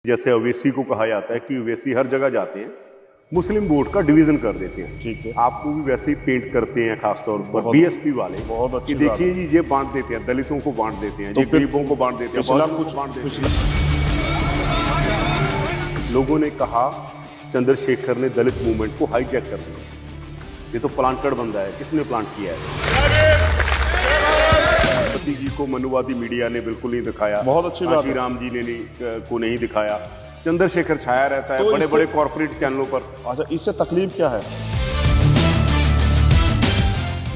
जैसे ओवैसी को कहा जाता है कि ओवैसी हर जगह जाते हैं, मुस्लिम वोट का डिवीजन कर देते हैं। ठीक है, आपको भी वैसे ही पेंट करते हैं, खासतौर पर बहुत- बीएसपी वाले बहुत अच्छी कि बात देखिए जी ये बांट देते हैं, दलितों को बांट देते हैं, तो ये फिर गरीबों को बांट देते हैं, पिछला बहुजनों कुछ को बांट देते पिछला हैं। लोगों ने कहा चंद्रशेखर ने दलित मूवमेंट को हाईजैक कर दिया, ये तो प्लांटेड बंदा है, किसने प्लांट किया है? पति जी को मनुवादी मीडिया ने बिल्कुल नहीं दिखाया, बहुत अच्छी बात है। राम जी ने नहीं दिखाया, चंद्रशेखर छाया रहता है तो बड़े इससे- बड़े कॉर्पोरेट चैनलों पर। अच्छा, इससे तकलीफ क्या है?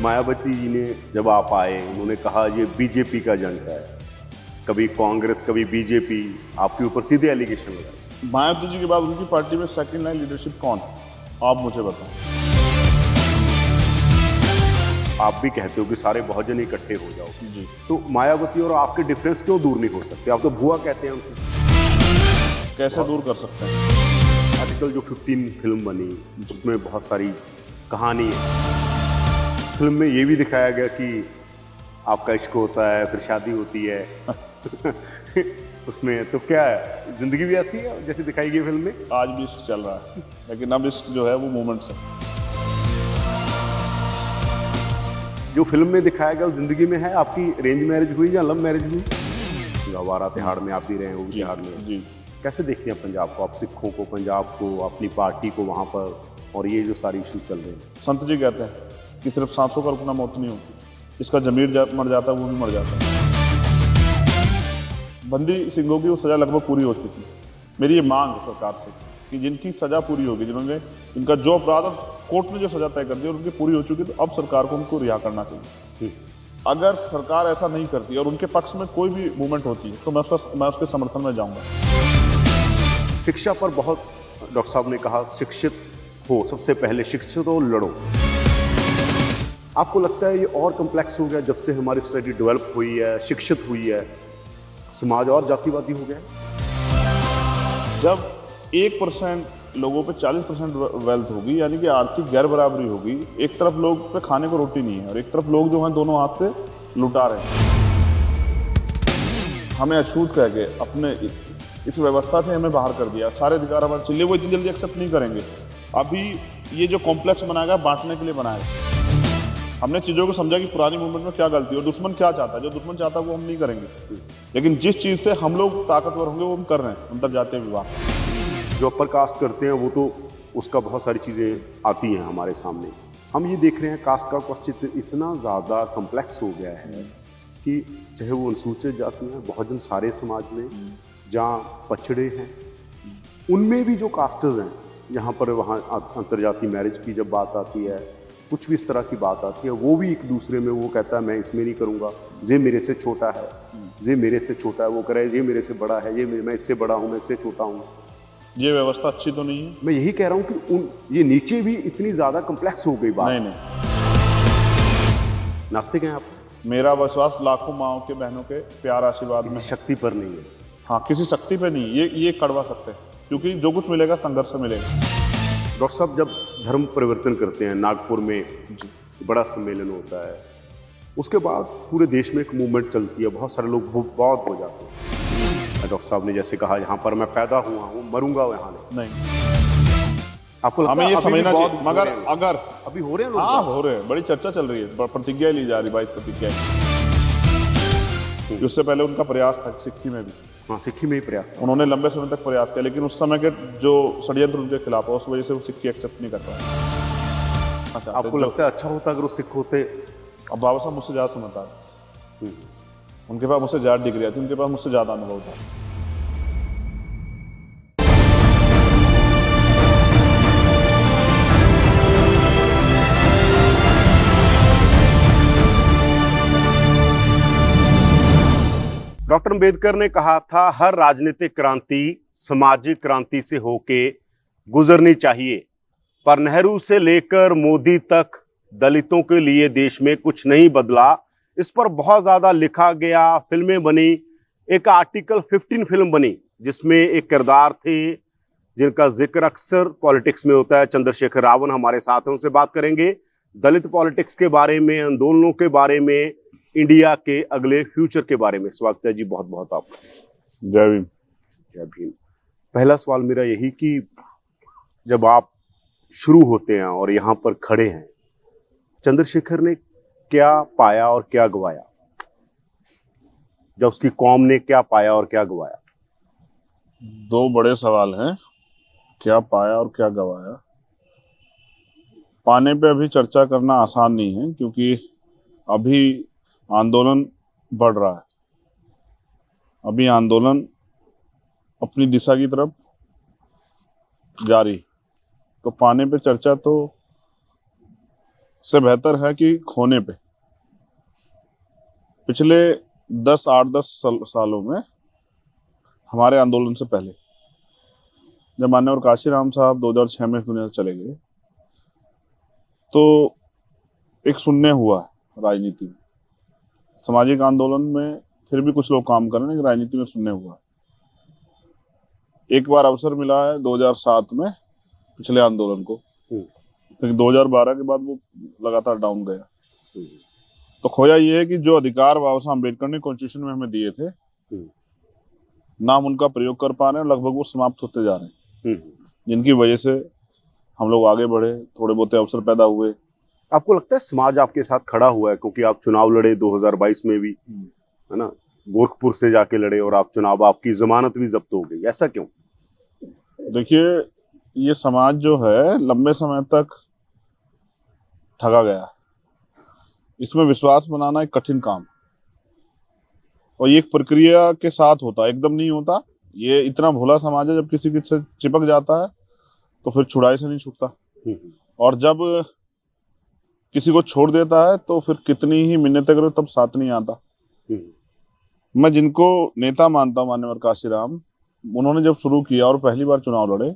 मायावती जी ने जब आप आए, उन्होंने कहा ये बीजेपी का एजेंडा है, कभी कांग्रेस कभी बीजेपी, आपके ऊपर सीधे एलिगेशन लगाए। मायावती जी के बाद उनकी पार्टी में सेकंड लाइन लीडरशिप कौन है? आप मुझे बताओ। आप भी कहते हो कि सारे बहुजन इकट्ठे हो जाओ, जी, तो मायावती और आपके डिफरेंस क्यों दूर नहीं हो सकते? आप तो भुआ कहते हैं उनको। कैसे दूर कर सकते हैं? आजकल जो 15 फिल्म बनी, उसमें बहुत सारी कहानी है। फिल्म में ये भी दिखाया गया कि आपका इश्क होता है, फिर शादी होती है उसमें तो क्या है, जिंदगी भी ऐसी है जैसे दिखाई गई फिल्म में? आज भी इश्क चल रहा है, लेकिन अब इश्क जो है वो मूवमेंट्स है। जो फिल्म में दिखाया गया वो जिंदगी में है? आपकी अरेंज मैरिज हुई या लव मैरिज हुई? गवारा तिहाड़ में आप भी रहे हो, तिहाड़ में जी, कैसे देखते हैं पंजाब को, आप सिखों को, पंजाब को, अपनी पार्टी को वहाँ पर, और ये जो सारी इशू चल रहे हैं? संत जी कहते हैं कि सिर्फ सांसों का रुकना मौत नहीं होती, इसका जमीर मर जाता है, वो भी मर जाता है। बंदी सिंघों की वो सजा लगभग पूरी हो चुकी है। मेरी ये मांग है सरकार से कि जिनकी सजा पूरी होगी, जिन्होंने इनका जो अपराध कोर्ट ने जो सजा तय कर दी और उनकी पूरी हो चुकी, तो अब सरकार को उनको रिहा करना चाहिए। अगर सरकार ऐसा नहीं करती और उनके पक्ष में कोई भी मूवमेंट होती है तो मैं उसके समर्थन में जाऊंगा। शिक्षा पर बहुत डॉक्टर साहब ने कहा शिक्षित हो, सबसे पहले शिक्षित हो, लड़ो। आपको लगता है ये और कम्प्लेक्स हो गया जब से हमारी सोसाइटी डेवलप हुई है, शिक्षित हुई है, समाज और जातिवादी हो गया? जब 1% लोगों पे 40% वेल्थ होगी, यानी कि आर्थिक गैर बराबरी होगी, एक तरफ लोग पे खाने को रोटी नहीं है और एक तरफ लोग जो हैं दोनों हाथ से लुटा रहे हैं। हमें अछूत कह के अपने इस व्यवस्था से हमें बाहर कर दिया, सारे अधिकार हमारे चिल्ले वो इतनी जल्दी एक्सेप्ट नहीं करेंगे। अभी ये जो कॉम्प्लेक्स बनाया गया बांटने के लिए बनाया गया। हमने चीज़ों को समझा कि पुरानी मूवमेंट में क्या गलती है और दुश्मन क्या चाहता है। जो दुश्मन चाहता है वो हम नहीं करेंगे, लेकिन जिस चीज़ से हम लोग ताकतवर होंगे वो हम कर रहे हैं। अंतरजातीय विवाह जो अपर कास्ट करते हैं वो तो उसका बहुत सारी चीज़ें आती हैं हमारे सामने। हम ये देख रहे हैं कास्ट का क्वेश्चन इतना ज़्यादा कम्प्लेक्स हो गया है कि चाहे वो अनुसूचित जाति हैं, बहुजन सारे समाज में, जहाँ पछड़े हैं, उनमें भी जो कास्टर्स हैं, यहाँ पर वहाँ अंतरजातीय मैरिज की जब बात आती है, कुछ भी इस तरह की बात आती है, वो भी एक दूसरे में वो कहता है मैं इसमें नहीं करूँगा, ये मेरे से छोटा है, ये मेरे से छोटा है, वो करे ये मेरे से बड़ा है, ये मैं इससे बड़ा हूँ, मैं इससे छोटा हूँ। ये व्यवस्था अच्छी तो नहीं है। मैं यही कह रहा हूँ कि ये नीचे भी इतनी ज़्यादा कम्प्लेक्स हो गई बात। नहीं, नास्तिक हैं आप? मेरा विश्वास लाखों माओं के बहनों के प्यार आशीर्वाद में किसी है। शक्ति पर नहीं है। हाँ, किसी शक्ति पे नहीं, ये कड़वा सकते हैं, क्योंकि जो कुछ मिलेगा संघर्ष से मिलेगा। डॉक्टर साहब जब धर्म परिवर्तन करते हैं, नागपुर में बड़ा सम्मेलन होता है, उसके बाद पूरे देश में एक मूवमेंट चलती है, बहुत सारे लोग बौद्ध हो जाते हैं। डॉक्टर साहब ने जैसे कहा यहाँ पर मैं पैदा हुआ हूँ, मरूंगा यहाँ नहीं, आपको लगता हमें है ये अभी समझना भी चाहिए। बौद्ध मगर हो रहे हैं? अगर अभी हो रहे हैं लोग? हाँ, हो रहे हैं, बड़ी चर्चा चल रही है, प्रतिज्ञा ली जा रही, 22 प्रतिज्ञा। उससे पहले उनका प्रयास था सिक्की में भी। हाँ, सिक्की में ही प्रयास था। उन्होंने लंबे समय तक प्रयास किया, लेकिन उस समय के जो षड्यंत्र उनके खिलाफ है उस वजह से वो सिक्की एक्सेप्ट नहीं कर पाए। अच्छा, आपको लगता है अच्छा होता अगर वो सिख होते? अब बाबा साहब मुझसे ज़्यादा समझदार, उनके पास मुझसे ज़्यादा डिग्री थी, उनके पास मुझसे ज़्यादा अनुभव था। डॉक्टर अंबेडकर ने कहा था हर राजनीतिक क्रांति सामाजिक क्रांति से होके गुजरनी चाहिए, पर नेहरू से लेकर मोदी तक दलितों के लिए देश में कुछ नहीं बदला। इस पर बहुत ज्यादा लिखा गया, फिल्में बनी, एक आर्टिकल 15 फिल्म बनी जिसमें एक किरदार थे जिनका जिक्र अक्सर पॉलिटिक्स में होता है। चंद्रशेखर रावण हमारे साथ हैं, उनसे बात करेंगे दलित पॉलिटिक्स के बारे में, आंदोलनों के बारे में, इंडिया के अगले फ्यूचर के बारे में। स्वागत है जी बहुत बहुत आपका। जय भीम। जय भीम। पहला सवाल मेरा यही कि जब आप शुरू होते हैं और यहाँ पर खड़े हैं, चंद्रशेखर ने क्या पाया और क्या गवाया? जब उसकी कौम ने क्या पाया और क्या गवाया? दो बड़े सवाल हैं, क्या पाया और क्या गवाया। पाने पे अभी चर्चा करना आसान नहीं है, क्योंकि अभी आंदोलन बढ़ रहा है। अभी आंदोलन अपनी दिशा की तरफ जारी, तो पाने पे चर्चा तो से बेहतर है कि खोने पे। पिछले 8-10 सालों में हमारे आंदोलन से पहले, जब मान्यवर काशीराम साहब 2006 में इस दुनिया से चले गए, तो एक शून्य हुआ है राजनीति में। सामाजिक आंदोलन में फिर भी कुछ लोग काम कर रहे हैं, लेकिन राजनीति में शून्य हुआ है। एक बार अवसर मिला है 2007 में पिछले आंदोलन को, लेकिन 2012 के बाद वो लगातार डाउन गया। तो खोया ये है कि जो अधिकार बाबा साहब अम्बेडकर ने कॉन्स्टिट्यूशन में हमें दिए थे, ना हम उनका प्रयोग कर पा रहे हैं, लगभग वो समाप्त होते जा रहे हैं, जिनकी वजह से हम लोग आगे बढ़े, थोड़े बहुत अवसर पैदा हुए। आपको लगता है समाज आपके साथ खड़ा हुआ है? क्योंकि आप चुनाव लड़े 2022 में भी, है ना, गोरखपुर से जाके लड़े और आप चुनाव, आपकी जमानत भी जब्त हो गई, ऐसा क्यों? देखिए, ये समाज जो है लंबे समय तक ठगा गया। इसमें विश्वास बनाना एक कठिन काम, और ये एक प्रक्रिया के साथ होता है, एकदम नहीं होता। ये इतना भोला समाज है, जब किसी के से चिपक जाता है तो फिर छुड़ाई से नहीं छूटता, और जब किसी को छोड़ देता है तो फिर कितनी ही मिन्नतें करो तब साथ नहीं आता। मैं जिनको नेता मानता हूँ, मान्यवर काशीराम, उन्होंने जब शुरू किया और पहली बार चुनाव लड़े,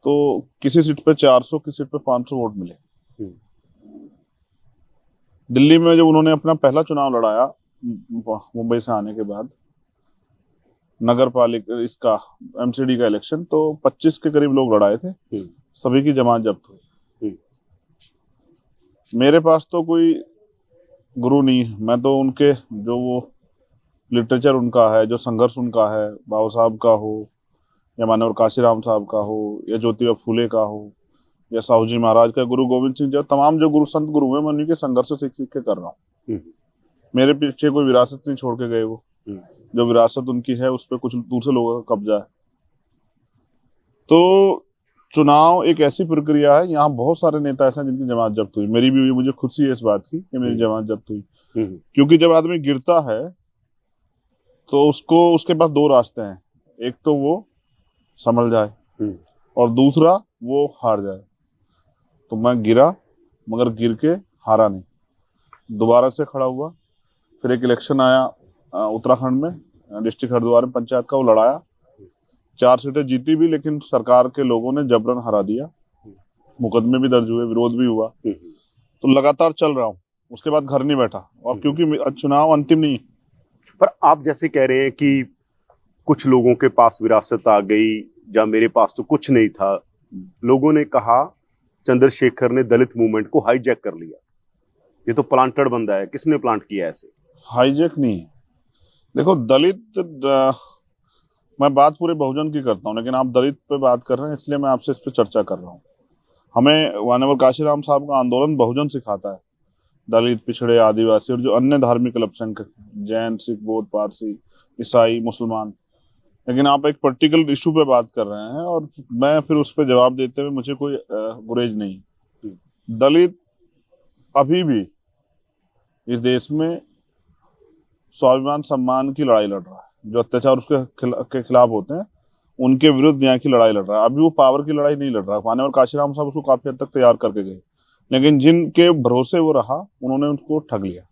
तो किसी सीट पे 400, किसी सीट पे 500 वोट मिले। दिल्ली में जब उन्होंने अपना पहला चुनाव लड़ाया मुंबई से आने के बाद, नगर पालिका इसका एमसीडी का इलेक्शन, तो 25 के करीब लोग लड़ाए थे, सभी की जमानत जब्त हुई। मेरे पास तो कोई गुरु नहीं है, मैं तो उनके जो वो लिटरेचर उनका है, जो संघर्ष उनका है, बाबा साहब का हो या मानवर काशीराम साहब का हो या ज्योतिबा फूले का हो या साहू जी महाराज का, गुरु गोविंद सिंह, जो तमाम जो गुरु संत गुरु हैं, मैं उन्हीं के संघर्ष से सीख के कर रहा हूँ। मेरे पीछे कोई विरासत नहीं छोड़ के गए वो। जो विरासत उनकी है उस पर कुछ दूसरे लोगों का कब्जा है। तो चुनाव एक ऐसी प्रक्रिया है, यहाँ बहुत सारे नेता ऐसे हैं जिनकी जमानत जब्त हुई। मेरी भी हुई, मुझे खुशी है इस बात की कि मेरी जमानत जब्त हुई। क्योंकि जब आदमी गिरता है तो उसको, उसके पास दो रास्ते हैं, एक तो वो संभल जाए और दूसरा वो हार जाए। तो मैं गिरा, मगर गिर के हारा नहीं, दोबारा से खड़ा हुआ। फिर एक इलेक्शन आया उत्तराखंड में, डिस्ट्रिक्ट हरिद्वार में पंचायत का, वो लड़ाया, 4 सीटें जीती भी, लेकिन सरकार के लोगों ने जबरन हरा दिया। मुकदमे भी दर्ज हुए, विरोध भी हुआ। तो लगातार चल रहा हूँ, उसके बाद घर नहीं बैठा। और क्योंकि चुनाव अंतिम नहीं है। पर आप जैसे कह रहे हैं कि कुछ लोगों के पास विरासत आ गई, या मेरे पास तो कुछ नहीं था, लोगों ने कहा चंद्रशेखर ने दलित मूवमेंट को हाईजैक कर लिया, ये तो प्लांटेड बंदा है। किसने प्लांट किया ऐसे? हाईजैक नहीं है। देखो, दलित, मैं बात पूरे बहुजन की करता हूँ, लेकिन आप दलित पे बात कर रहे हैं, इसलिए मैं आपसे इस पे चर्चा कर रहा हूँ। हमें मानवर काशीराम साहब का आंदोलन बहुजन सिखाता है, दलित, पिछड़े, आदिवासी और जो अन्य धार्मिक अल्पसंख्यक, जैन, सिख, बौद्ध, पारसी, ईसाई, मुसलमान। लेकिन आप एक पर्टिकुलर इशू पे बात कर रहे हैं और मैं फिर उस पर जवाब देते हुए मुझे कोई गुरेज नहीं। दलित अभी भी इस देश में स्वाभिमान सम्मान की लड़ाई लड़ रहा है। जो अत्याचार उसके खिलाफ होते हैं, उनके विरुद्ध न्याय की लड़ाई लड़ रहा है। अभी वो पावर की लड़ाई नहीं लड़ रहा है। मान्यवर काशीराम साहब उसको काफी हद तक तैयार करके गए, लेकिन जिनके भरोसे वो रहा, उन्होंने उसको ठग लिया।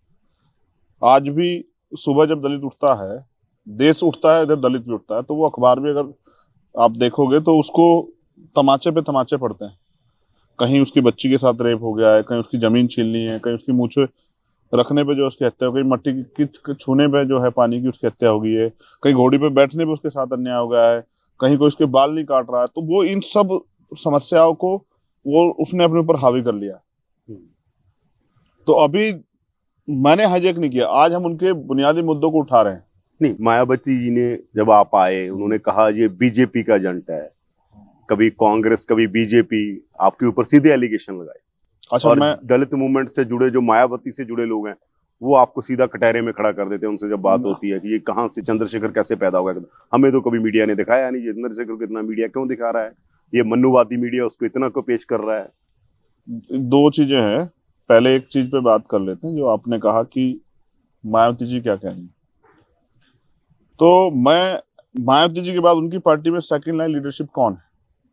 आज भी सुबह जब दलित उठता है, देश उठता है, इधर दलित भी उठता है, तो वो अखबार भी अगर आप देखोगे तो उसको तमाचे पे तमाचे पड़ते हैं। कहीं उसकी बच्ची के साथ रेप हो गया है, कहीं उसकी जमीन छीननी है, कहीं उसकी मूछें रखने पे जो उसकी हत्या हो गई, मट्टी की छूने पे जो है पानी की उसकी हत्या हो गई है, कहीं घोड़ी पे बैठने पे उसके साथ अन्याय हो गया है, कहीं कोई उसके बाल नहीं काट रहा है। तो वो इन सब समस्याओं को वो उसने अपने ऊपर हावी कर लिया। तो अभी मैंने हाईजैक नहीं किया, आज हम उनके बुनियादी मुद्दों को उठा रहे हैं। नहीं, मायावती जी ने जब आप आए उन्होंने कहा ये बीजेपी का एजेंट है, कभी कांग्रेस कभी बीजेपी, आपके ऊपर सीधे एलिगेशन लगाए। अच्छा, और मैं दलित मूवमेंट से जुड़े जो मायावती से जुड़े लोग हैं वो आपको सीधा कटहरे में खड़ा कर देते हैं। उनसे जब बात होती है कि ये कहाँ से चंद्रशेखर कैसे पैदा हो गया, हमें तो कभी मीडिया ने दिखाया नहीं। ये चंद्रशेखर को इतना मीडिया क्यों दिखा रहा है, ये मनुवादी मीडिया उसको इतना क्यों पेश कर रहा है? दो चीजें हैं। पहले एक चीज पे बात कर लेते हैं, जो आपने कहा कि मायावती जी क्या कह रही हैं। तो मैं मायावती जी के बाद उनकी पार्टी में सेकंड लाइन लीडरशिप कौन है,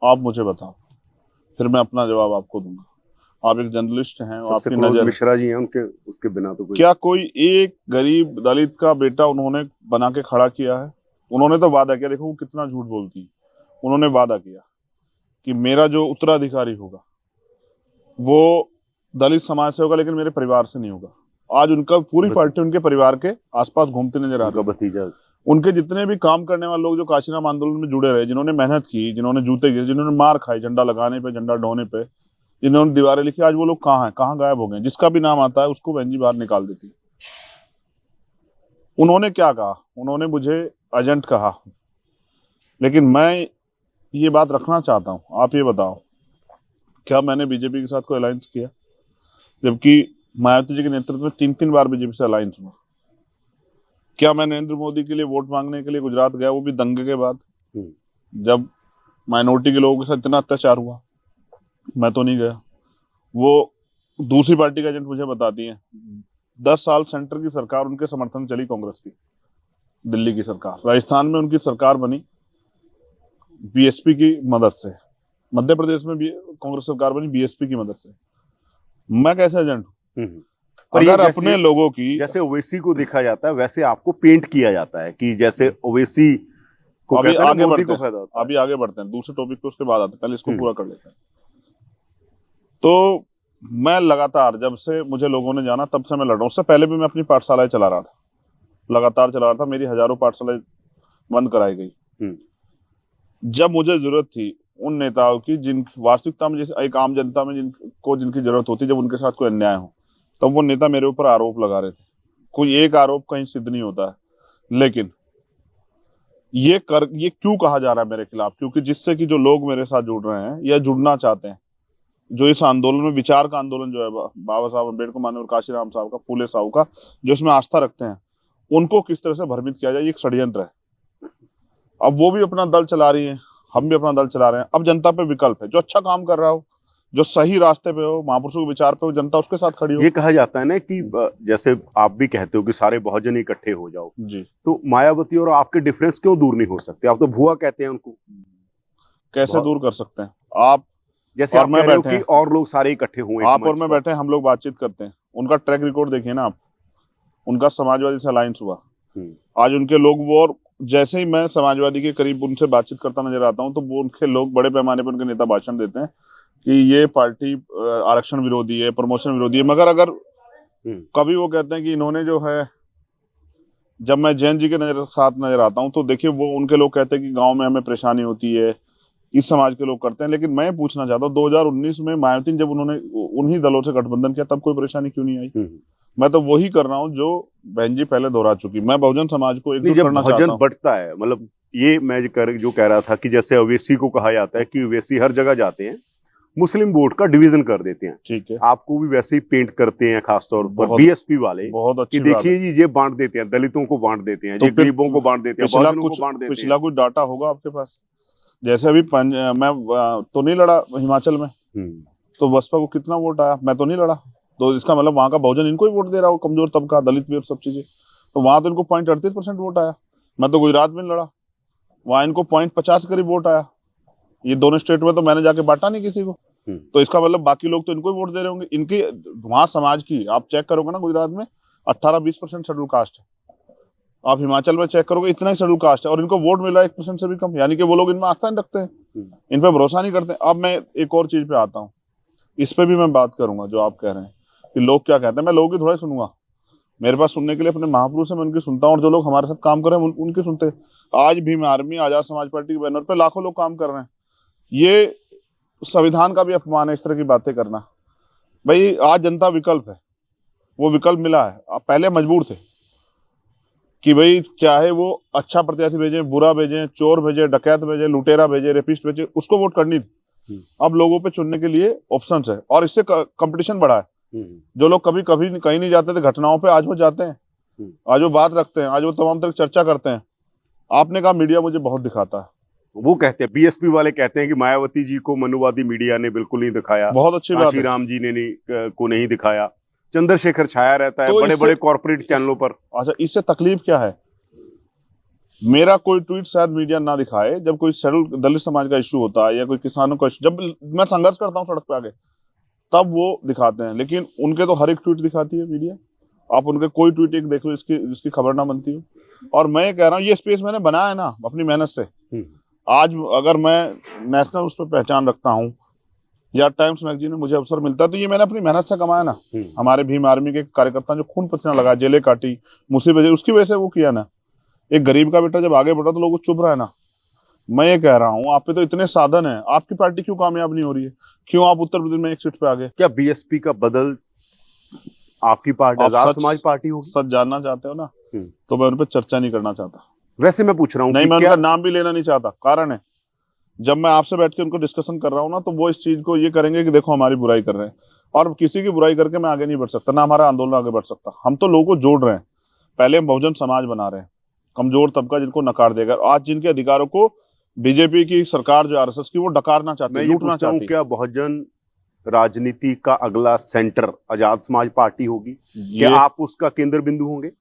आप मुझे बताओ, फिर मैं अपना जवाब आपको दूंगा। आप एक जर्नलिस्ट हैं, सबसे आपकी क्लोज नजर, मिश्रा जी हैं उनके, उसके बिना तो कोई क्या कोई एक गरीब दलित का बेटा उन्होंने बना के खड़ा किया है? उन्होंने तो वादा किया, देखो वो कितना झूठ बोलती है। उन्होंने वादा किया कि मेरा जो उत्तराधिकारी होगा वो दलित समाज से होगा, लेकिन मेरे परिवार से नहीं होगा। आज उनका पूरी पार्टी उनके परिवार के आसपास घूमते नजर आ रही उनका है। भतीजा। उनके जितने भी काम करने वाले लोग जो काशीराम आंदोलन में जुड़े रहे, जिन्होंने मेहनत की, जिन्होंने जूते गिरे, जिन्होंने मार खाई झंडा लगाने पे, झंडा ढोने पे, जिन्होंने दीवारें लिखी, आज वो लोग कहाँ हैं, कहाँ गायब हो गए? जिसका भी नाम आता है उसको बहन जी बाहर निकाल देती है। उन्होंने क्या कहा? उन्होंने मुझे एजेंट कहा, लेकिन मैं ये बात रखना चाहता हूं। आप ये बताओ, क्या मैंने बीजेपी के साथ कोई अलायंस किया? जबकि मायावती जी के नेतृत्व में 3-3 बार बीजेपी से अलायंस हुआ। क्या मैं नरेंद्र मोदी के लिए वोट मांगने के लिए गुजरात गया, वो भी दंगे के बाद, जब माइनॉरिटी के लोगों के साथ इतना अत्याचार हुआ? मैं तो नहीं गया। वो दूसरी पार्टी का एजेंट मुझे बताती है। 10 साल सेंटर की सरकार उनके समर्थन चली, कांग्रेस की, दिल्ली की सरकार। राजस्थान में उनकी सरकार बनी बीएसपी की मदद से। मध्य प्रदेश में भी कांग्रेस सरकार बनी बीएसपी की मदद से। मैं कैसे एजेंट हूं? पर अगर ये अपने लोगों की, जैसे ओवैसी को देखा जाता है वैसे आपको पेंट किया जाता है कि जैसे ओवैसी को अभी कहते हैं ना, आगे मोदी बढ़ते को हैं, फायदा होता है। अभी आगे बढ़ते हैं, दूसरे टॉपिक पे उसके बाद आते हैं, पहले इसको पूरा कर लेते हैं। तो मैं लगातार, जब से मुझे लोगों ने जाना तब से मैं लड़ रहा हूं। उससे पहले भी मैं अपनी पाठशालाएं चला रहा था, लगातार चला रहा था। मेरी हजारों पाठशालाएं बंद कराई गई जब मुझे जरूरत थी उन नेताओं की, जिन वास्तविकता में, जैसे एक आम जनता में जिनकी जरूरत होती, जब उनके साथ कोई अन्याय हो, तब वो नेता मेरे ऊपर आरोप लगा रहे थे। कोई एक आरोप कहीं सिद्ध नहीं होता है, लेकिन ये क्यों कहा जा रहा है मेरे खिलाफ? क्योंकि जिससे कि जो लोग मेरे साथ जुड़ रहे हैं या जुड़ना चाहते हैं, जो इस आंदोलन में, विचार का आंदोलन जो है, बाबा साहब अम्बेडकर माननीय काशीराम साहब का, फूले साहब का, जो इसमें आस्था रखते हैं, उनको किस तरह से भ्रमित किया जाए, ये एक षड्यंत्र है। अब वो भी अपना दल चला रही है, हम भी अपना दल चला रहे हैं। अब जनता पे विकल्प है, जो अच्छा काम कर रहा हो, जो सही रास्ते पे हो, महापुरुषों के विचार पे हो, जनता उसके साथ खड़ी हो। ये कहा जाता है ना कि जैसे आप भी कहते हो कि सारे बहुजन इकट्ठे हो जाओ जी, तो मायावती और आपके डिफरेंस क्यों दूर नहीं हो सकते? आप तो भुआ कहते हैं उनको, कैसे दूर कर सकते हैं? आप जैसे और आप मैं कह रहे हो बैठे कि हैं, और लोग सारे इकट्ठे हुए, आप और मैं बैठे हैं, हम लोग बातचीत करते हैं। उनका ट्रैक रिकॉर्ड देखिए ना आप। उनका समाजवादी से अलायंस हुआ, आज उनके लोग वो, और जैसे ही मैं समाजवादी के करीब उनसे बातचीत करता नजर आता हूं, तो वो उनके लोग बड़े पैमाने पर, उनके नेता भाषण देते हैं कि ये पार्टी आरक्षण विरोधी है, प्रमोशन विरोधी है। मगर अगर कभी वो कहते हैं कि इन्होंने जो है, जब मैं जैन जी के साथ नजर आता हूं, तो देखिए वो उनके लोग कहते हैं कि गांव में हमें परेशानी होती है, इस समाज के लोग करते हैं। लेकिन मैं पूछना चाहता हूँ, 2019 में मायावती जब उन्होंने उन्हीं दलों से गठबंधन किया, तब कोई परेशानी क्यों नहीं आई? मैं तो वही कर रहा हूँ जो बहन जी पहले दोहरा चुकी। मैं बहुजन समाज को एकजुट करना चाहता हूँ। बढ़ता है, मतलब ये मैं जो कह रहा था कि जैसे ओवैसी को कहा जाता है कि ओवैसी हर जगह जाते हैं, मुस्लिम वोट का डिवीजन कर देते हैं। ठीक है, आपको भी वैसे ही पेंट करते हैं, खासतौर पर बीएसपी वाले, बहुत अच्छी कि देखिए जी ये बांट देते हैं, दलितों को बांट देते हैं, तो ये गरीबों को बांट देते हैं, बहुजनों को बांट देते हैं। पिछला कुछ डाटा होगा आपके पास? जैसे अभी मैं तो नहीं लड़ा हिमाचल में, तो बसपा को कितना वोट आया? मैं तो नहीं लड़ा, तो इसका मतलब वहां का बहुजन इनको ही वोट दे रहा हो, कमजोर तबका, दलित भी और सब चीजें। तो वहां तो इनको 0.38% वोट आया। मैं तो गुजरात में लड़ा, वहां इनको 0.50 करीब वोट आया। ये दोनों स्टेट में तो मैंने जाके बांटा नहीं किसी को। तो इसका मतलब बाकी लोग तो इनको ही वोट दे रहे होंगे। इनकी वहां समाज की आप चेक करोगे ना, गुजरात में 18-20% शेड्यूल कास्ट है। आप हिमाचल में चेक करोगे, इतना ही शेड्यूल कास्ट है, और इनको वोट मिला 1% से भी कम। यानी कि वो लोग इनमें आस्था नहीं रखते हैं, इन पर भरोसा नहीं करते। अब मैं एक और चीज पे आता हूँ, इस पे भी मैं बात करूंगा, जो आप कह रहे हैं कि लोग क्या कहते हैं। मैं लोगों की थोड़ा सुनूंगा, मेरे पास सुनने के लिए अपने महापुरुष है, मैं उनकी सुनता हूँ, और जो लोग हमारे साथ काम कर रहे हैं उनकी सुनते। आज भीम आर्मी, आजाद समाज पार्टी के बैनर पे लाखों लोग काम कर रहे हैं। ये संविधान का भी अपमान है इस तरह की बातें करना। भाई आज जनता विकल्प है, वो विकल्प मिला है। आप पहले मजबूर थे कि भाई चाहे वो अच्छा प्रत्याशी भेजे, बुरा भेजे, चोर भेजे, डकैत भेजे, लुटेरा भेजे, रेपिस्ट भेजे, उसको वोट करनी थी। अब लोगों पे चुनने के लिए ऑप्शंस है और इससे कंपटीशन बढ़ा है। जो लोग कभी कभी कहीं नहीं जाते थे घटनाओं पे, आज वो जाते हैं, आज वो बात रखते हैं, आज वो तमाम तरह की चर्चा करते हैं। आपने कहा मीडिया मुझे बहुत दिखाता है, वो कहते हैं, बीएसपी वाले कहते हैं कि मायावती जी को मनुवादी मीडिया ने बिल्कुल नहीं दिखाया, बहुत अच्छी बात है। राम जी ने नहीं दिखाया, चंद्रशेखर छाया रहता है तो बड़े बड़े कॉर्पोरेट चैनलों पर। अच्छा, इससे तकलीफ क्या है? मेरा कोई ट्वीट शायद मीडिया ना दिखाए, जब कोई शेड्यूल दलित समाज का इश्यू होता है या कोई किसानों का इश्यू, जब मैं संघर्ष करता हूँ सड़क पे आगे, तब वो दिखाते हैं। लेकिन उनके तो हर एक ट्वीट दिखाती है मीडिया। आप उनके कोई ट्वीट एक देख लो जिसकी खबर ना बनती हो। और मैं कह रहा हूँ ये स्पेस मैंने बनाया है ना अपनी मेहनत से। आज अगर मैं नेशनल उस पर पहचान रखता हूँ या टाइम्स मैगजीन में मुझे अवसर मिलता है, तो ये मैंने अपनी मेहनत से कमाया ना। हमारे भीम आर्मी के कार्यकर्ता जो खून पसीना लगा, जेलें काटी, मुसीबत, उसकी वजह से वो किया ना। एक गरीब का बेटा जब आगे बढ़ा तो लोग चुप रहा है ना। मैं ये कह रहा हूँ आप पे तो इतने साधन है, आपकी पार्टी क्यों कामयाब नहीं हो रही है? क्यों आप उत्तर प्रदेश में एक सीट पे आ गए? क्या बीएसपी का बदल आपकी पार्टी आजाद समाज पार्टी होगी? सच जानना चाहते हो ना, तो मैं उन पर चर्चा नहीं करना चाहता। वैसे मैं पूछ रहा हूँ, नहीं, मैं उनका नाम भी लेना नहीं चाहता। कारण है, जब मैं आपसे बैठ के उनको डिस्कशन कर रहा हूँ ना, तो वो इस चीज को ये करेंगे कि देखो हमारी बुराई कर रहे हैं, और किसी की बुराई करके मैं आगे नहीं बढ़ सकता, ना हमारा आंदोलन आगे बढ़ सकता। हम तो लोगों को जोड़ रहे हैं। पहले हम बहुजन समाज बना रहे हैं, कमजोर तबका जिनको नकार देगा। आज जिनके अधिकारों को बीजेपी की सरकार, जो आरएसएस की, वो डकारना चाहती है, लूटना चाहती है। क्या बहुजन राजनीति का अगला सेंटर आजाद समाज पार्टी होगी? क्या आप उसका केंद्र बिंदु होंगे?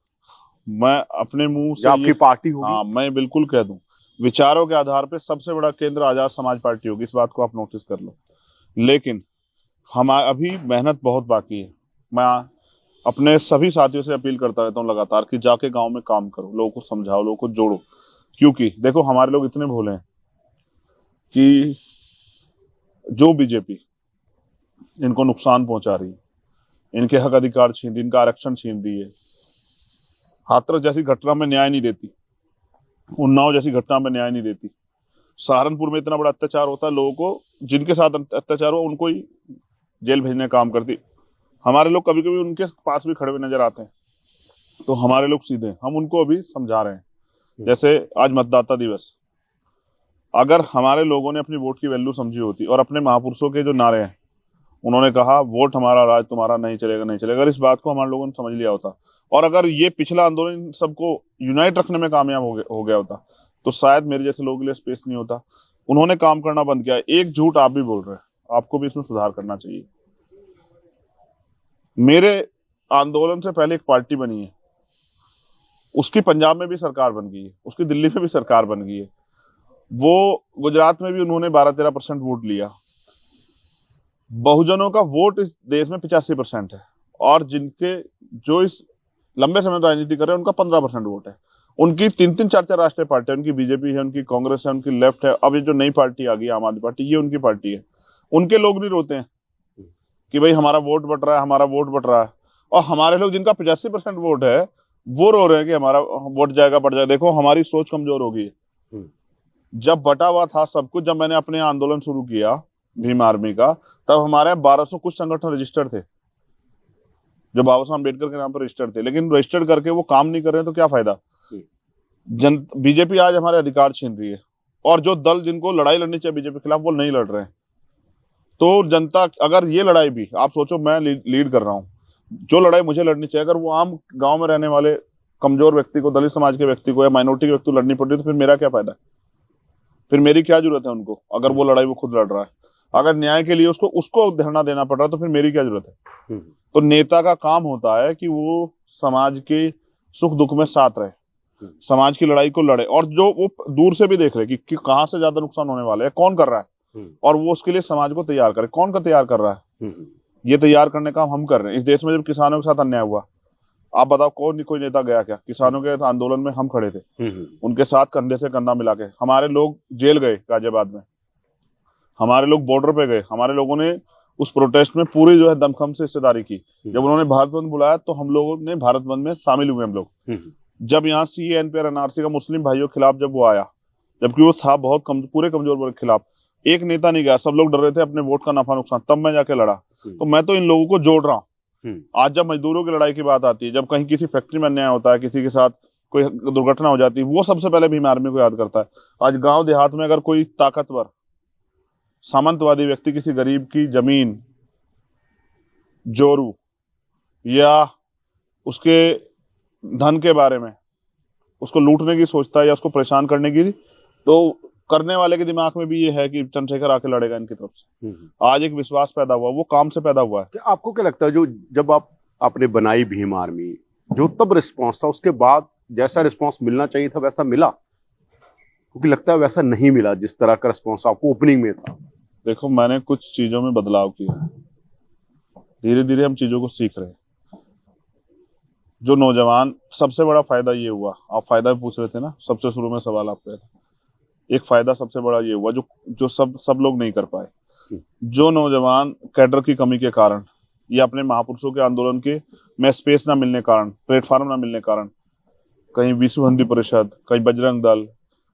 मैं अपने मुंह से आपकी पार्टी होगी? हाँ, मैं बिल्कुल कह दूं, विचारों के आधार पे सबसे बड़ा केंद्र आजाद समाज पार्टी होगी। इस बात को आप नोटिस कर लो। लेकिन हम अभी मेहनत बहुत बाकी है। मैं अपने सभी साथियों से अपील करता रहता हूँ लगातार कि जाके गांव में काम करो, लोगों को समझाओ, लोगों को जोड़ो। क्योंकि देखो हमारे लोग इतने भोले हैं कि जो बीजेपी इनको नुकसान पहुंचा रही है, इनके हक अधिकार छीन रही, इनका आरक्षण छीन रही है, हाथरस जैसी घटना में न्याय नहीं देती, उन्नाव जैसी घटना में न्याय नहीं देती, सहारनपुर में इतना बड़ा अत्याचार होता है, लोगों को जिनके साथ अत्याचार हो उनको ही जेल भेजने का काम करती। हमारे लोग कभी कभी उनके पास भी खड़े हुए नजर आते हैं, तो हमारे लोग सीधे, हम उनको अभी समझा रहे हैं। जैसे आज मतदाता दिवस, अगर हमारे लोगों ने अपनी वोट की वैल्यू समझी होती और अपने महापुरुषों के जो नारे हैं, उन्होंने कहा वोट हमारा राज तुम्हारा, नहीं चलेगा नहीं चलेगा, अगर इस बात को हमारे लोगों ने समझ लिया होता, और अगर ये पिछला आंदोलन सबको यूनाइट रखने में कामयाब हो गया होता, तो शायद मेरे जैसे लोगों के लिए स्पेस नहीं होता। उन्होंने काम करना बंद किया। एक झूठ आप भी बोल रहे हैं, आपको भी इसमें सुधार करना चाहिए। मेरे आंदोलन से पहले एक पार्टी बनी है, उसकी पंजाब में भी सरकार बन गई है, उसकी दिल्ली में भी सरकार बन गई है, वो गुजरात में भी उन्होंने 12-13% वोट लिया। बहुजनों का वोट इस देश में 85% है, और जिनके जो इस लंबे समय राजनीति कर रहे हैं उनका 15% वोट है। उनकी 3-3, 4-4 राष्ट्रीय पार्टी है, उनकी बीजेपी है, उनकी कांग्रेस है, उनकी लेफ्ट है, अब ये जो नई पार्टी आ गई आम आदमी पार्टी, ये उनकी पार्टी है। उनके लोग नहीं रोते हैं कि भाई हमारा वोट बट रहा है, हमारा वोट बट रहा है। और हमारे लोग जिनका 85% वोट है, वो रो रहे हैं कि हमारा वोट जाएगा, बढ़ जाएगा। देखो हमारी सोच कमजोर हो गई। जब बटा हुआ था सब कुछ, जब मैंने अपने आंदोलन शुरू किया भीम आर्मी का, तब हमारे 1200 कुछ संगठन रजिस्टर्ड थे, जो बाबा साहब अम्बेडकर के नाम पर रजिस्टर्ड थे। लेकिन रजिस्टर्ड करके वो काम नहीं कर रहे हैं, तो क्या फायदा? बीजेपी आज हमारे अधिकार छीन रही है, और जो दल जिनको लड़ाई लड़नी चाहिए बीजेपी के खिलाफ, वो नहीं लड़ रहे हैं। तो जनता, अगर ये लड़ाई भी आप सोचो मैं लीड कर रहा हूँ, जो लड़ाई मुझे लड़नी चाहिए, अगर वो आम गांव में रहने वाले कमजोर व्यक्ति को, दलित समाज के व्यक्ति को या माइनॉरिटी के व्यक्ति को लड़नी पड़ रही है, तो फिर मेरा क्या फायदा? फिर मेरी क्या जरूरत है उनको? अगर वो लड़ाई वो खुद लड़ रहा है, अगर न्याय के लिए उसको धरना देना पड़ रहा है, तो फिर मेरी क्या जरूरत है? तो नेता का काम होता है कि वो समाज के सुख दुख में साथ रहे, समाज की लड़ाई को लड़े, और जो वो दूर से भी देख रहे कि कहां से ज्यादा नुकसान होने वाला है, कौन कर रहा है, और वो उसके लिए समाज को तैयार करे। कौन का तैयार कर रहा है? ये तैयार करने का हम कर रहे हैं। इस देश में जब किसानों के साथ अन्याय हुआ, आप बताओ कोई नेता गया क्या? किसानों के आंदोलन में हम खड़े थे, उनके साथ कंधे से कंधा मिला के। हमारे लोग जेल गए गाजियाबाद में, हमारे लोग बॉर्डर पे गए, हमारे लोगों ने उस प्रोटेस्ट में पूरी जो है दमखम से हिस्सेदारी की। जब उन्होंने भारत बंद बुलाया, तो हम लोगों ने भारत बंद में शामिल हुए हम लोग। जब यहाँ CAA NPR NRC का मुस्लिम भाइयों के खिलाफ जब वो आया, जबकि वो था बहुत पूरे कमजोर वर्ग के खिलाफ, एक नेता नहीं गया, सब लोग डर रहे थे अपने वोट का नफा नुकसान, तब मैं जाके लड़ा। तो मैं तो इन लोगों को जोड़ रहा हूँ। आज जब मजदूरों की लड़ाई की बात आती है, जब कहीं किसी फैक्ट्री में अन्याय होता है, किसी के साथ कोई दुर्घटना हो जाती है, वो सबसे पहले भीम आर्मी को याद करता है। आज गांव देहात में अगर कोई ताकतवर सामंतवादी व्यक्ति किसी गरीब की जमीन, जोरू या उसके धन के बारे में उसको लूटने की सोचता है या उसको परेशान करने की, तो करने वाले के दिमाग में भी ये है कि चंद्रशेखर आके लड़ेगा इनकी तरफ से। आज एक विश्वास पैदा हुआ, वो काम से पैदा हुआ है। क्या आपको क्या लगता है, जो जब आपने बनाई भीम आर्मी, जो तब रिस्पॉन्स था, उसके बाद जैसा रिस्पॉन्स मिलना चाहिए था वैसा मिला? क्योंकि लगता है वैसा नहीं मिला जिस तरह का रिस्पॉन्स आपको ओपनिंग में था। देखो, मैंने कुछ चीजों में बदलाव किया है, धीरे धीरे हम चीजों को सीख रहे हैं। जो नौजवान, सबसे बड़ा फायदा ये हुआ, आप फायदा पूछ रहे थे ना, सबसे शुरू में सवाल आप कहे थे, एक फायदा सबसे बड़ा ये हुआ जो सब लोग नहीं कर पाए। जो नौजवान कैडर की कमी के कारण या अपने महापुरुषों के आंदोलन के में स्पेस ना मिलने कारण, प्लेटफॉर्म ना मिलने कारण, कहीं विश्व हिंदी परिषद, कहीं बजरंग दल,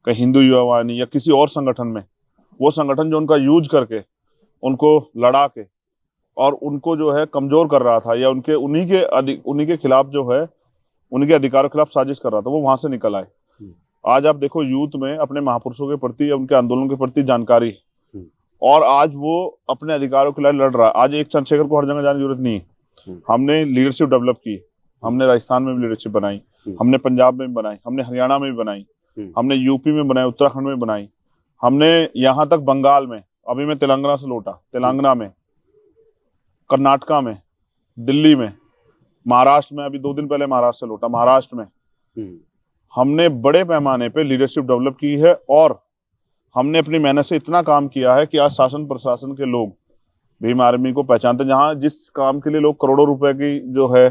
कहीं हिंदू युवा वाहिनी या किसी और संगठन में, वो संगठन जो उनका यूज करके उनको लड़ा के और उनको जो है कमजोर कर रहा था या उन्हीं के खिलाफ जो है उनके अधिकारों के खिलाफ साजिश कर रहा था, वो वहां से निकल आए। आज आप देखो, यूथ में अपने महापुरुषों के प्रति या उनके आंदोलन के प्रति जानकारी है और आज वो अपने अधिकारों के लिए लड़ रहा है। आज एक चंद्रशेखर को हर जगह जाने की जरूरत नहीं है। हमने लीडरशिप डेवलप की, हमने राजस्थान में भी लीडरशिप बनाई, हमने पंजाब में भी बनाई, हमने हरियाणा में भी बनाई, हमने यूपी में बनाई, उत्तराखंड में बनाई, हमने यहाँ तक बंगाल में, अभी मैं तेलंगाना से लौटा, तेलंगाना में, कर्नाटका में, दिल्ली में, महाराष्ट्र में, अभी 2 दिन पहले महाराष्ट्र से लौटा, महाराष्ट्र में हमने बड़े पैमाने पे लीडरशिप डेवलप की है और हमने अपनी मेहनत से इतना काम किया है कि आज शासन प्रशासन के लोग भीम आर्मी को पहचानते हैं। जहां जिस काम के लिए लोग करोड़ों रुपए की जो है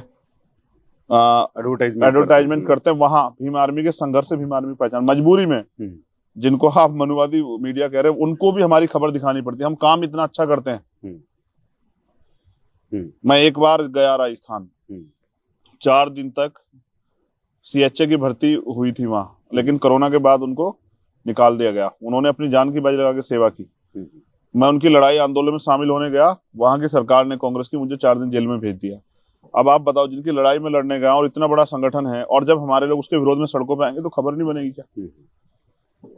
एडवर्टाइजमेंट करते हैं, वहां भीम आर्मी के संघर्ष से भीम आर्मी पहचान, मजबूरी में जिनको आप मनुवादी मीडिया कह रहे हैं, उनको भी हमारी खबर दिखानी पड़ती है। हम काम इतना अच्छा करते हैं। मैं एक बार गया राजस्थान, 4 दिन तक सीएचए की भर्ती हुई थी वहां, लेकिन कोरोना के बाद उनको निकाल दिया गया। उन्होंने अपनी जान की बाजी लगा के सेवा की। मैं उनकी लड़ाई आंदोलन में शामिल होने गया, वहां की सरकार ने, कांग्रेस की, मुझे 4 दिन जेल में भेज दिया। अब आप बताओ, जिनकी लड़ाई में लड़ने गया और इतना बड़ा संगठन है, और जब हमारे लोग उसके विरोध में सड़कों पे आएंगे तो खबर नहीं बनेगी क्या?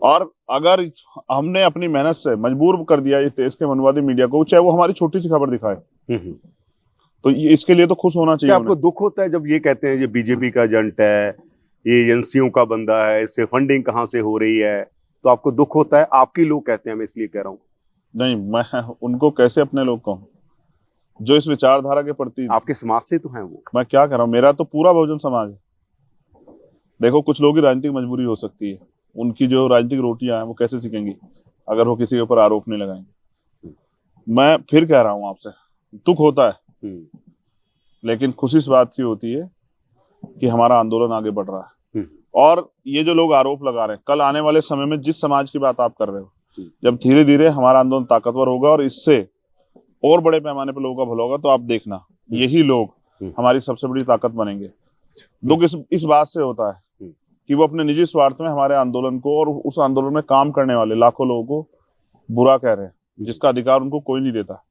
और अगर हमने अपनी मेहनत से मजबूर कर दिया इस देश के मनुवादी मीडिया को, चाहे वो हमारी छोटी सी खबर दिखाए, तो इसके लिए तो खुश होना चाहिए। आपको दुख होता है जब ये कहते हैं ये बीजेपी का एजेंट है, ये एजेंसियों का बंदा है, इससे फंडिंग कहाँ से हो रही है, तो आपको दुख होता है? आपके लोग कहते हैं, मैं इसलिए कह रहा हूँ। नहीं, मैं उनको कैसे अपने लोग कहूँ जो इस विचारधारा के प्रति, आपके समाज से तो हैं वो। मैं क्या कह रहा हूँ, मेरा तो पूरा बहुजन समाज है। देखो, कुछ लोगों की राजनीतिक मजबूरी हो सकती है, उनकी जो राजनीतिक रोटियां हैं वो कैसे सीखेंगी अगर वो किसी के ऊपर आरोप नहीं लगाएंगे। मैं फिर कह रहा हूँ आपसे, दुख होता है, लेकिन खुशी इस बात की होती है कि हमारा आंदोलन आगे बढ़ रहा है। और ये जो लोग आरोप लगा रहे हैं, कल आने वाले समय में जिस समाज की बात आप कर रहे हो, जब धीरे धीरे हमारा आंदोलन ताकतवर होगा और इससे और बड़े पैमाने पर लोगों का भला होगा, तो आप देखना यही लोग हमारी सबसे बड़ी ताकत बनेंगे। दुख इस बात से होता है कि वो अपने निजी स्वार्थ में हमारे आंदोलन को और उस आंदोलन में काम करने वाले लाखों लोगों को बुरा कह रहे हैं, जिसका अधिकार उनको कोई नहीं देता।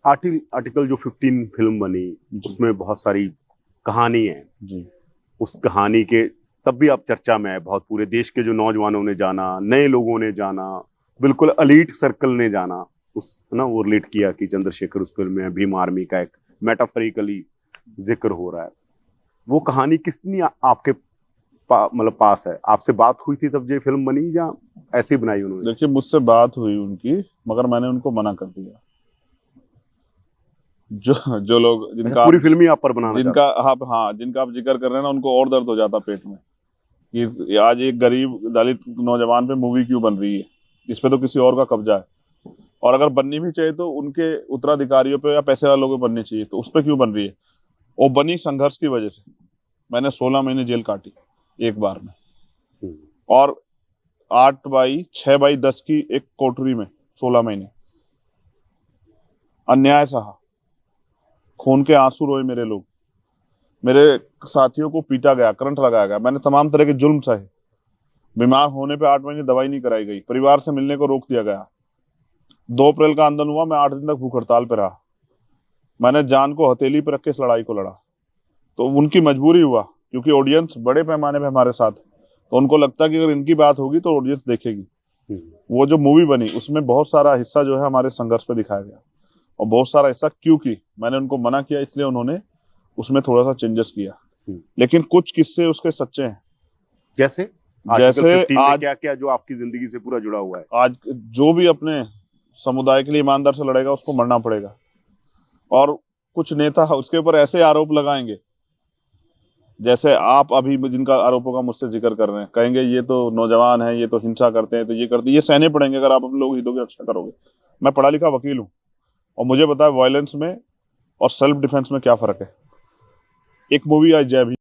आर्टिकल जो 15 फिल्म बनी, उसमें बहुत सारी कहानी है जी। उस कहानी के तब भी आप चर्चा में है, बहुत पूरे देश के जो नौजवानों ने जाना, नए लोगों ने जाना, बिल्कुल एलीट सर्कल ने जाना, उस ना वो रिलेट किया कि चंद्रशेखर उस फिल्म में भीम आर्मी का एक मेटाफरिकली जिक्र हो रहा है। वो कहानी कितनी आपके मतलब पास है? आपसे बात हुई थी तब ये फिल्म बनी या ऐसे ही बनाई उन्होंने? देखिए, मुझसे बात हुई उनकी, मगर मैंने उनको मना कर दिया। जो लोग जिनका पूरी फिल्म ही आप पर बनाना, जिनका आप जिक्र कर रहे हैं ना, उनको और दर्द हो जाता पेट में कि आज एक गरीब दलित नौजवान पे मूवी क्यों बन रही है, इस पे तो किसी और का कब्जा है, और अगर बननी भी चाहिए तो उनके उत्तराधिकारियों पे या पैसे वालों पे बननी चाहिए, तो उस पे क्यों बन रही है? वो बनी संघर्ष की वजह से। मैंने 16 महीने जेल काटी एक बार में, और 6x10 की एक कोठरी में 16 महीने अन्याय सहा, खून के आंसू रोए मेरे लोग, मेरे साथियों को पीटा गया, करंट लगाया गया, मैंने तमाम तरह के जुल्म सहे, बीमार होने पे 8 महीने दवाई नहीं कराई गई, परिवार से मिलने को रोक दिया गया। 2 अप्रैल का आंदोलन हुआ, मैं 8 दिन तक भूख हड़ताल पे रहा। मैंने जान को हथेली पे रख के इस लड़ाई को लड़ा। तो उनकी मजबूरी हुआ क्योंकि ऑडियंस बड़े पैमाने पे हमारे साथ है, तो उनको लगता है कि अगर इनकी बात होगी तो ऑडियंस देखेगी। वो जो मूवी बनी उसमें बहुत सारा हिस्सा जो है हमारे संघर्ष पे दिखाया गया, और बहुत सारा हिस्सा क्योंकि मैंने उनको मना किया इसलिए उन्होंने उसमें थोड़ा सा चेंजेस किया, लेकिन कुछ किस्से उसके सच्चे हैं। जैसे जैसे आज क्या क्या जो आपकी जिंदगी से पूरा जुड़ा हुआ है? आज जो भी अपने समुदाय के लिए ईमानदार से लड़ेगा उसको मरना पड़ेगा, और कुछ नेता उसके ऊपर ऐसे आरोप लगाएंगे जैसे आप अभी जिनका आरोपों का मुझसे जिक्र कर रहे हैं, कहेंगे ये तो नौजवान है, ये तो हिंसा करते हैं, तो ये करते, ये सहने पड़ेंगे अगर आप अपने लोग हितों की रक्षा करोगे। मैं पढ़ा लिखा वकील हूँ और मुझे पता है वायलेंस में और सेल्फ डिफेंस में क्या फर्क है। एक मूवी आई जय भीम,